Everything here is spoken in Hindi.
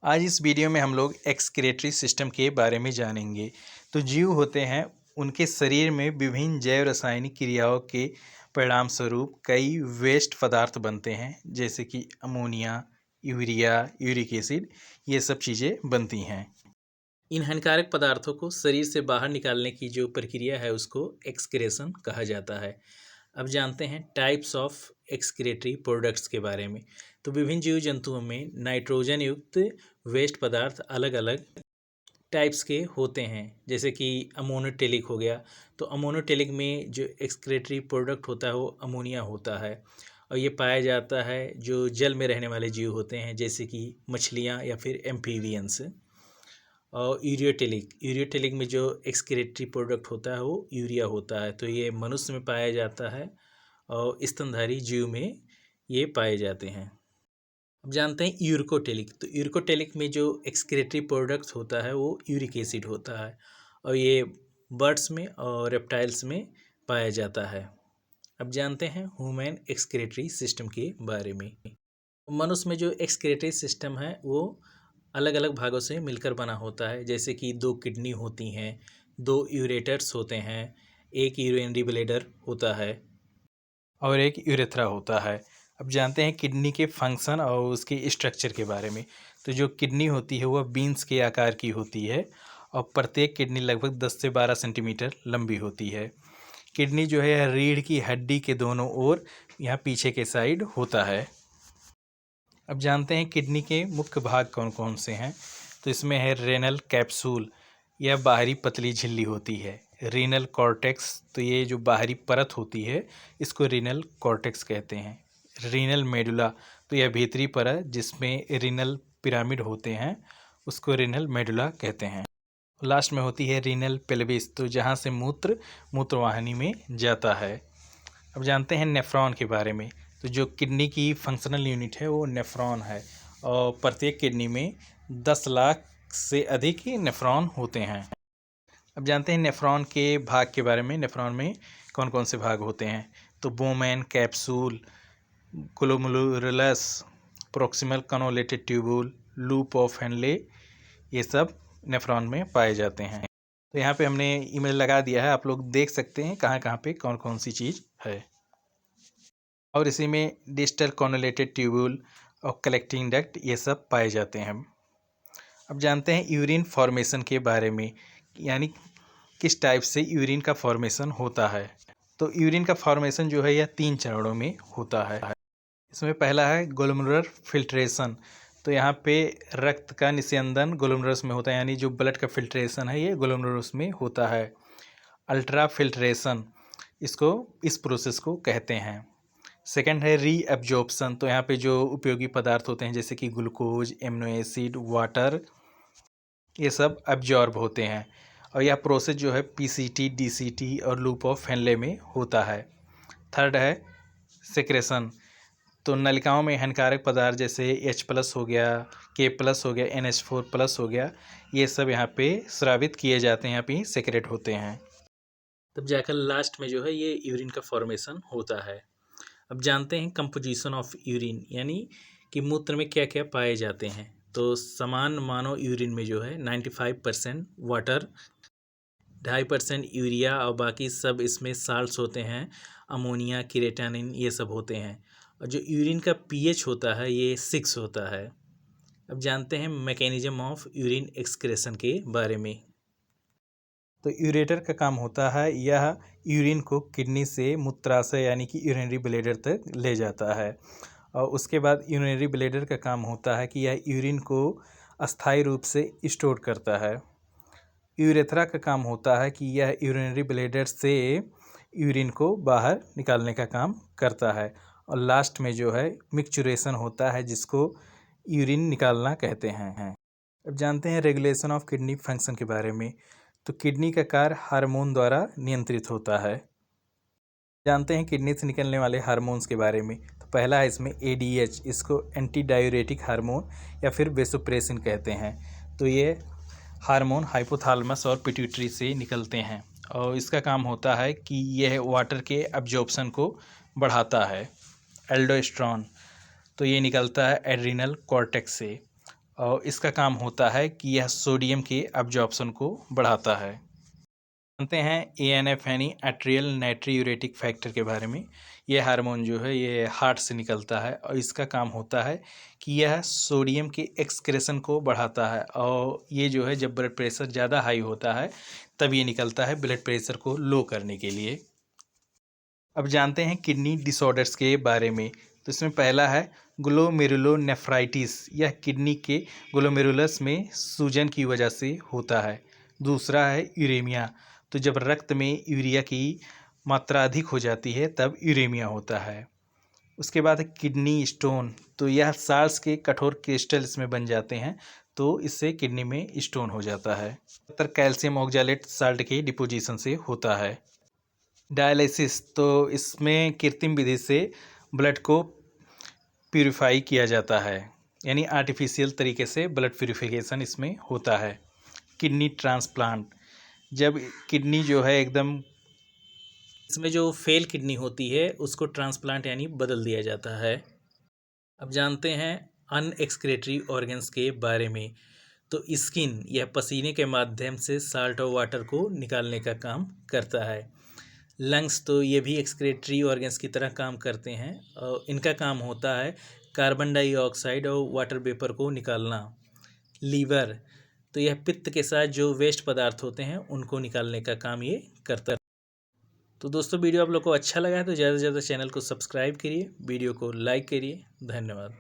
आज इस वीडियो में हम लोग एक्सक्रीटरी सिस्टम के बारे में जानेंगे। तो जीव होते हैं, उनके शरीर में विभिन्न जैव रासायनिक क्रियाओं के परिणाम स्वरूप कई वेस्ट पदार्थ बनते हैं, जैसे कि अमोनिया, यूरिया, यूरिक एसिड, ये सब चीज़ें बनती हैं। इन हानिकारक पदार्थों को शरीर से बाहर निकालने की जो प्रक्रिया है उसको एक्सक्रेशन कहा जाता है। अब जानते हैं टाइप्स ऑफ एक्सक्रीटरी प्रोडक्ट्स के बारे में। तो विभिन्न जीव जंतुओं में नाइट्रोजन युक्त वेस्ट पदार्थ अलग अलग टाइप्स के होते हैं, जैसे कि अमोनोटेलिक हो गया। तो अमोनोटेलिक में जो एक्सक्रीटरी प्रोडक्ट होता है वो अमोनिया होता है, और ये पाया जाता है जो जल में रहने वाले जीव होते हैं, जैसे कि मछलियाँ या फिर एम्फीबियंस। और यूरियोटेलिक में जो एक्सक्रीटरी प्रोडक्ट होता है वो यूरिया होता है, तो ये मनुष्य में पाया जाता है और स्तनधारी जीव में ये पाए जाते हैं। अब जानते हैं यूरिकोटेलिक। तो यूरिकोटेलिक में जो एक्सक्रीटरी प्रोडक्ट होता है वो यूरिक एसिड होता है, और ये बर्ड्स में और रेप्टाइल्स में पाया जाता है। अब जानते हैं ह्यूमन एक्सक्रीटरी सिस्टम के बारे में। मनुष्य में जो एक्सक्रीटरी सिस्टम है वो अलग अलग भागों से मिलकर बना होता है, जैसे कि 2 किडनी होती हैं, 2 यूरेटर्स होते हैं, एक यूरिनरी ब्लैडर होता है और एक यूरेथ्रा होता है। अब जानते हैं किडनी के फंक्शन और उसके स्ट्रक्चर के बारे में। तो जो किडनी होती है वह बीन्स के आकार की होती है, और प्रत्येक किडनी लगभग 10 से 12 सेंटीमीटर लंबी होती है। किडनी जो है रीढ़ की हड्डी के दोनों ओर यहाँ पीछे के साइड होता है। अब जानते हैं किडनी के मुख्य भाग कौन कौन से हैं। तो इसमें है रेनल कैप्सूल, यह बाहरी पतली झिल्ली होती है। रीनल कॉर्टेक्स, तो ये जो बाहरी परत होती है इसको रीनल कॉर्टेक्स कहते हैं। रीनल मेडुला, तो यह भीतरी परत जिसमें रीनल पिरामिड होते हैं उसको रीनल मेडुला कहते हैं। लास्ट में होती है रीनल पेल्विस, तो जहाँ से मूत्रवाहिनी में जाता है। अब जानते हैं नेफ्रॉन के बारे में। तो जो किडनी की फंक्शनल यूनिट है वो नेफ्रॉन है, और प्रत्येक किडनी में 10 लाख से अधिक ही नेफ्रॉन होते हैं। अब जानते हैं नेफ्रॉन के भाग के बारे में। नेफ्रॉन में कौन कौन से भाग होते हैं। तो Bowman capsule, glomerulus, proximal convoluted tubule, loop of Henle, ये सब नेफ्रॉन में पाए जाते हैं। तो यहाँ पे हमने इमेज लगा दिया है, आप लोग देख सकते हैं कहाँ कहाँ पे कौन कौन सी चीज़ है। और इसी में डिस्टल कॉर्नेलेटेड ट्यूबुल और कलेक्टिंग डक्ट, ये सब पाए जाते हैं। अब जानते हैं यूरिन फॉर्मेशन के बारे में, यानी किस टाइप से यूरिन का फॉर्मेशन होता है। तो यूरिन का फॉर्मेशन जो है यह 3 चरणों में होता है। इसमें पहला है ग्लोमेरुलर फिल्ट्रेशन। तो यहाँ पे रक्त का निस्यंदन ग्लोमेरुलस में होता है, यानी जो ब्लड का फिल्ट्रेशन है ये ग्लोमेरुलस में होता है। अल्ट्रा फिल्ट्रेशन, इस प्रोसेस को कहते हैं। सेकंड है रीअब्जॉर्प्शन। तो यहाँ पे जो उपयोगी पदार्थ होते हैं जैसे कि ग्लूकोज, एमिनो एसिड, वाटर, ये सब अब्जॉर्ब होते हैं, और यह प्रोसेस जो है पीसीटी, डीसीटी और लूप ऑफ हेनले में होता है। थर्ड है सेक्रेशन। तो नलिकाओं में हानिकारक पदार्थ जैसे H+ हो गया, K+ हो गया, NH4+ हो गया, ये सब यहाँ पे स्रावित किए जाते हैं, यहाँ पे सेक्रेट होते हैं। तब जाकर लास्ट में जो है ये यूरिन का फॉर्मेशन होता है। अब जानते हैं कंपोजिशन ऑफ यूरिन, यानी कि मूत्र में क्या क्या पाए जाते हैं। तो समान मानव यूरिन में जो है 95% वाटर, 2.5% यूरिया, और बाकी सब इसमें साल्ट्स होते हैं, अमोनिया, क्रिएटिनिन, ये सब होते हैं। और जो यूरिन का पीएच होता है ये 6 होता है। अब जानते हैं मैकेनिज्म ऑफ यूरिन एक्सक्रेशन के बारे में। तो यूरेटर का काम होता है, यह यूरिन को किडनी से मूत्राशय यानी कि यूरिनरी ब्लैडर तक ले जाता है, और उसके बाद यूरिनरी ब्लैडर का काम होता है कि यह यूरिन को अस्थायी रूप से स्टोर करता है। यूरेथ्रा का काम होता है कि यह यूरिनरी ब्लैडर से यूरिन को बाहर निकालने का काम करता है, और लास्ट में जो है मिक्चुरेशन होता है जिसको यूरिन निकालना कहते हैं। अब जानते हैं रेगुलेशन ऑफ किडनी फंक्शन के बारे में। तो किडनी का कार्य हार्मोन द्वारा नियंत्रित होता है। जानते हैं किडनी से निकलने वाले हार्मोन्स के बारे में। तो पहला है इसमें ADH, इसको एंटी डायूरेटिक हार्मोन या फिर वेसोप्रेसिन कहते हैं। तो ये हार्मोन हाइपोथैलेमस और पिट्यूटरी से निकलते हैं, और इसका काम होता है कि यह वाटर के एब्जॉर्प्शन को बढ़ाता है। एल्डोस्टेरोन, तो ये निकलता है एड्रिनल कॉर्टेक्स से। और इसका काम होता है कि यह सोडियम के अब्जॉर्प्शन को बढ़ाता है। जानते हैं ANF यानी एट्रियल नाइट्रियूरेटिक फैक्टर के बारे में। यह हार्मोन जो है ये हार्ट से निकलता है और इसका काम होता है कि यह सोडियम के एक्सक्रेशन को बढ़ाता है, और ये जो है जब ब्लड प्रेशर ज़्यादा हाई होता है तब ये निकलता है ब्लड प्रेशर को लो करने के लिए। अब जानते हैं किडनी डिसऑर्डर्स के बारे में। तो इसमें पहला है ग्लोमेरुलोनेफ्राइटिस। यह किडनी के ग्लोमेरुलस में सूजन की वजह से होता है। दूसरा है यूरेमिया। तो जब रक्त में यूरिया की मात्रा अधिक हो जाती है तब यूरेमिया होता है। उसके बाद है किडनी स्टोन। तो यह साल्स के कठोर क्रिस्टल इसमें बन जाते हैं, तो इससे किडनी में स्टोन हो जाता है। कैल्शियम ऑक्जेलेट साल्ट के डिपोजिशन से होता है। डायलिसिस, तो इसमें कृत्रिम विधि से ब्लड को प्यूरिफाई किया जाता है, यानी आर्टिफिशियल तरीके से ब्लड प्यूरिफिकेशन इसमें होता है। किडनी ट्रांसप्लांट, जब किडनी जो है एकदम इसमें जो फेल किडनी होती है उसको ट्रांसप्लांट यानी बदल दिया जाता है। अब जानते हैं अनएक्सक्रेटरी ऑर्गन्स के बारे में। तो स्किन यह पसीने के माध्यम से साल्ट और वाटर को निकालने का काम करता है। लंग्स, तो ये भी एक्सक्रेटरी ऑर्गन्स की तरह काम करते हैं और इनका काम होता है कार्बन डाइऑक्साइड और वाटर वेपर को निकालना। लीवर, तो यह पित्त के साथ जो वेस्ट पदार्थ होते हैं उनको निकालने का काम ये करता है। तो दोस्तों वीडियो आप लोग को अच्छा लगा है तो ज़्यादा से ज़्यादा चैनल को सब्सक्राइब करिए, वीडियो को लाइक करिए। धन्यवाद।